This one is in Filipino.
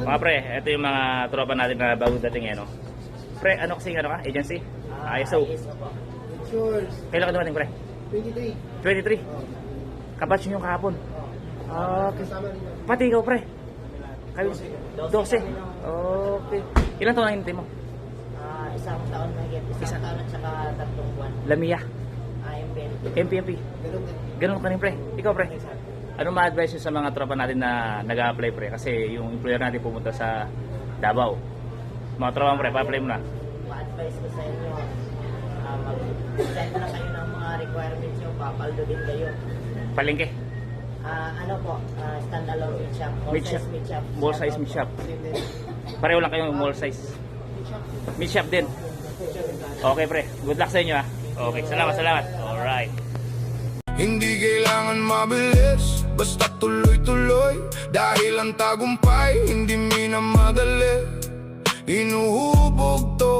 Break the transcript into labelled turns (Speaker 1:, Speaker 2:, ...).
Speaker 1: Mga pre, ito yung mga tropa natin na bagong dating eh, no? Pre, ano kasi ano ka? Agency? ISO.
Speaker 2: Sure.
Speaker 1: Kailan ka dumating, pre?
Speaker 2: 23.
Speaker 1: 23?
Speaker 2: Oh.
Speaker 1: Kabatch nyo yung kahapon. Okay.
Speaker 2: Kasama rin ako.
Speaker 1: Pati ikaw, pre? Kayo? 12. Okay. Ilan taon ang hinintay mo?
Speaker 3: Isang taon na higit. Isang taon at saka 3 buwan.
Speaker 1: Lamia.
Speaker 3: MPNP.
Speaker 1: MPMP.
Speaker 2: Ganun din.
Speaker 1: Ganun ka rin, pre. Ikaw, pre. Ano ma-advise nyo sa mga tropa natin na nag-a-apply, pre? Kasi yung employer natin pumunta sa Davao. Mga tropa, pre, pa-apply mo na.
Speaker 3: Ma-advise ko sa inyo, mag-send na kayo ng mga requirements nyo. Papaldo din kayo.
Speaker 1: Palengke.
Speaker 3: Ano po, stand-alone meat shop.
Speaker 1: Meat shop.
Speaker 3: Meat shop.
Speaker 1: Mall size meat shop.
Speaker 2: Same din.
Speaker 1: Pareho lang kayong mall size. Meat shop din. Okay, pre. Good luck sa inyo, ah. Okay, salamat. Alright.
Speaker 4: Hindi kailangan mabilis, basta tuloy-tuloy. Dahil ang tagumpay, hindi minamadali. Inuhubog to